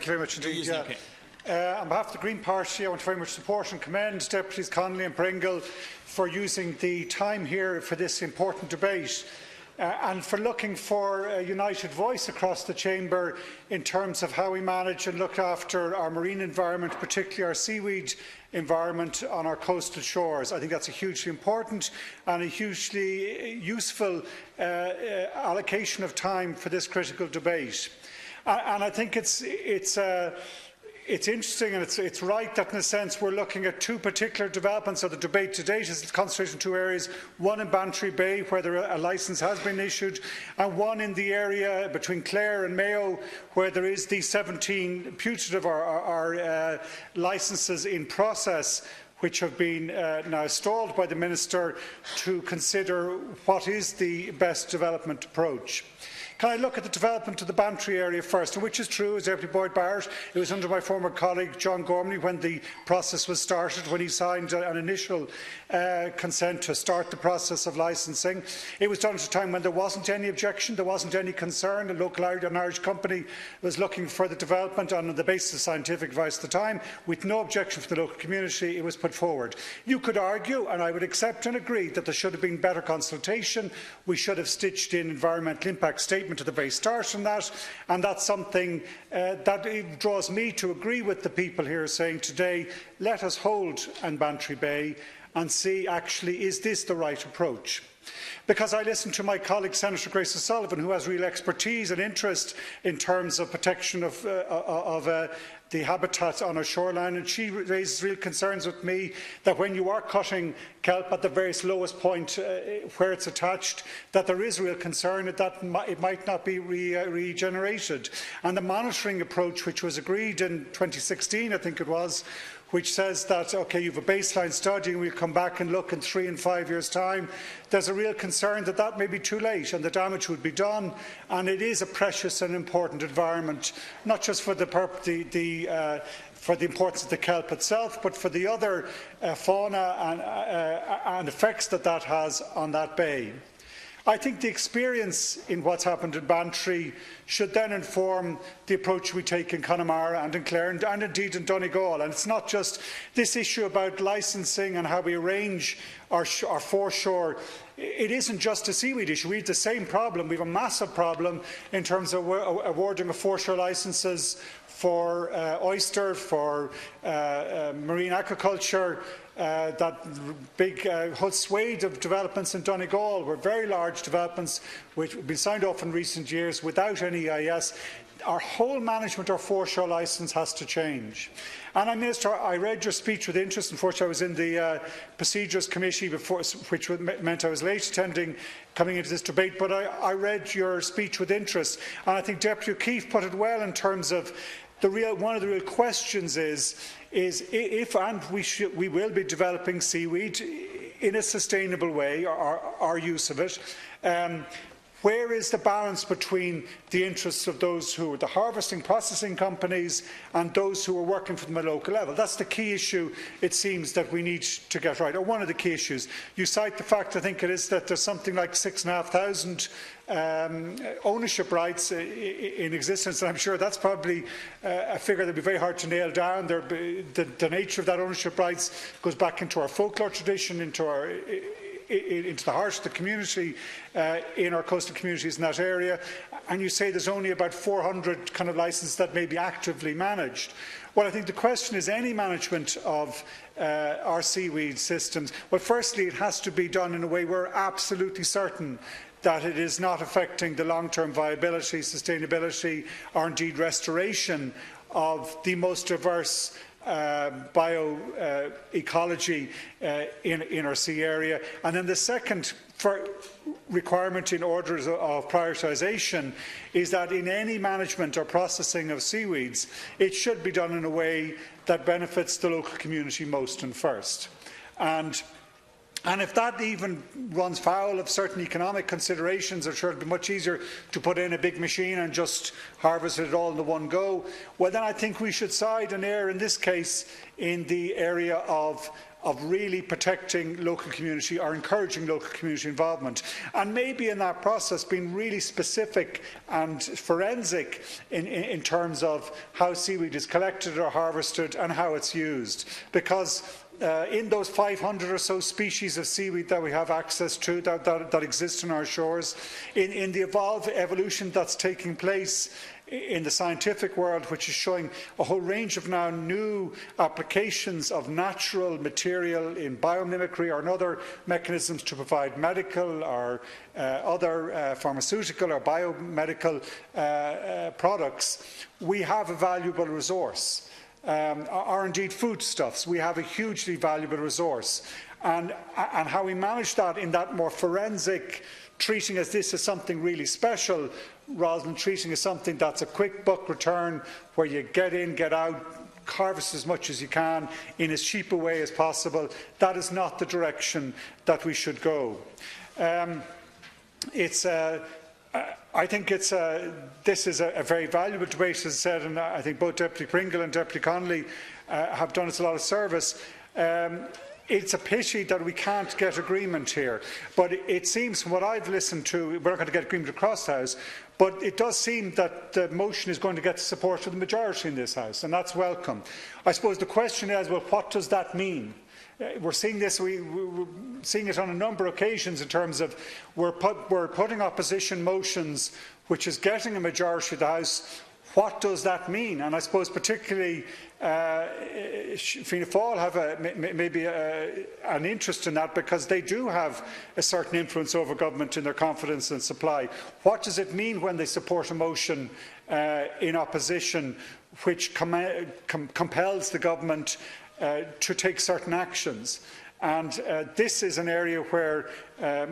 Thank you very much indeed. On behalf of the Green Party, I want to very much support and commend Deputies Connolly and Pringle for using the time here for this important debate and for looking for a united voice across the chamber in terms of how we manage and look after our marine environment, particularly our seaweed environment on our coastal shores. I think that's a hugely important and a hugely useful allocation of time for this critical debate. And I think it's interesting and it's right that in a sense we're looking at two particular developments of the debate to date. Is concentrated in two areas, one in Bantry Bay where a licence has been issued, and one in the area between Clare and Mayo where there is the 17 putative licences in process which have been now stalled by the Minister to consider what is the best development approach. Can I look at the development of the Bantry area first, which is true, as Deputy Boyd Barrett, it was under my former colleague John Gormley when the process was started, when he signed an initial consent to start the process of licensing. It was done at a time when there wasn't any objection, there wasn't any concern. A local Irish company was looking for the development on the basis of scientific advice at the time, with no objection from the local community. It was put forward. You could argue, and I would accept and agree, that there should have been better consultation. We should have stitched in environmental impact statement at the very start on that, and that's something that draws me to agree with the people here saying today, let us hold in Bantry Bay and see actually is this the right approach. Because I listened to my colleague Senator Grace O'Sullivan, who has real expertise and interest in terms of protection of the habitat on our shoreline, and she raises real concerns with me that when you are cutting kelp at the very lowest point where it's attached, that there is real concern that it might not be regenerated. And the monitoring approach, which was agreed in 2016, I think it was, which says that, okay, you have a baseline study and we'll come back and look in 3 and 5 years' time. There's a real concern that that may be too late and the damage would be done. And it is a precious and important environment, not just for the importance of the kelp itself, but for the other fauna and effects that that has on that bay. I think the experience in what's happened in Bantry should then inform the approach we take in Connemara and in Clare and indeed in Donegal. And it's not just this issue about licensing and how we arrange our foreshore. It isn't just a seaweed issue. We have the same problem. We have a massive problem in terms of awarding of foreshore licences for oyster, for marine aquaculture. That big whole swathe of developments in Donegal were very large developments which have been signed off in recent years without any EIS. Our whole management of foreshore licence has to change. And Minister, I read your speech with interest. Unfortunately, I was in the Procedures Committee before, which meant I was late coming into this debate, but I read your speech with interest. And I think Deputy O'Keefe put it well in terms of one of the real questions is if and we will be developing seaweed in a sustainable way, our use of it. Where is the balance between the interests of those who are the harvesting, processing companies and those who are working from the local level? That's the key issue, it seems, that we need to get right, or one of the key issues. You cite the fact, I think it is, that there's something like 6,500 ownership rights in existence, and I'm sure that's probably a figure that would be very hard to nail down. The nature of that ownership rights goes back into our folklore tradition, into the heart of the community, in our coastal communities in that area, and you say there's only about 400 kind of licences that may be actively managed. Well, I think the question is any management of our seaweed systems. Well, firstly, it has to be done in a way we're absolutely certain that it is not affecting the long-term viability, sustainability, or indeed restoration of the most diverse bioecology in our sea area. And then the second requirement in orders of prioritisation is that in any management or processing of seaweeds, it should be done in a way that benefits the local community most and first. And And if that even runs foul of certain economic considerations, or sure it'd be much easier to put in a big machine and just harvest it all in the one go, well then I think we should side and err in this case in the area of really protecting local community or encouraging local community involvement, and maybe in that process being really specific and forensic in terms of how seaweed is collected or harvested and how it's used. Because in those 500 or so species of seaweed that we have access to, that exist on our shores, in the evolution that's taking place in the scientific world, which is showing a whole range of now new applications of natural material in biomimicry or in other mechanisms to provide medical or other pharmaceutical or biomedical products, we have a valuable resource. Or indeed foodstuffs, we have a hugely valuable resource. And how we manage that in that more forensic, treating as this as something really special, rather than treating as something that's a quick buck return, where you get in, get out, harvest as much as you can in as cheap a way as possible, that is not the direction that we should go. I think this is a very valuable debate, as I said, and I think both Deputy Pringle and Deputy Connolly have done us a lot of service. It's a pity that we can't get agreement here, but it seems from what I've listened to, we're not going to get agreement across the House, but it does seem that the motion is going to get support of the majority in this House, and that's welcome. I suppose the question is, well, what does that mean? We're seeing this, we're seeing it on a number of occasions in terms of we're putting opposition motions which is getting a majority of the House. What does that mean? And I suppose particularly Fianna Fáil have maybe an interest in that, because they do have a certain influence over government in their confidence and supply. What does it mean when they support a motion in opposition which compels the government to take certain actions? And this is an area where,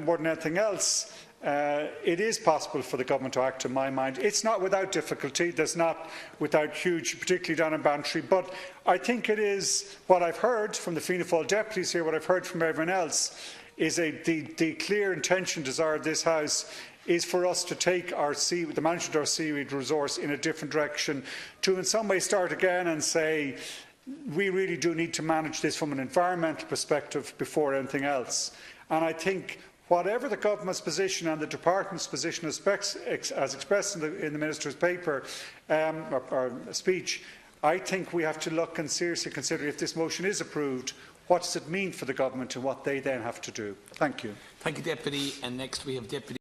more than anything else, it is possible for the government to act, in my mind. It's not without difficulty, there's not without huge, particularly down in Bantry, but I think it is what I've heard from the Fianna Fáil deputies here, what I've heard from everyone else, is the clear intention, desire of this House is for us to take the management of our seaweed resource in a different direction, to in some way start again and say, we really do need to manage this from an environmental perspective before anything else. And I think whatever the government's position and the department's position as expressed in the minister's paper or speech, I think we have to look and seriously consider, if this motion is approved, what does it mean for the government and what they then have to do. Thank you. Thank you, Deputy. And next we have Deputy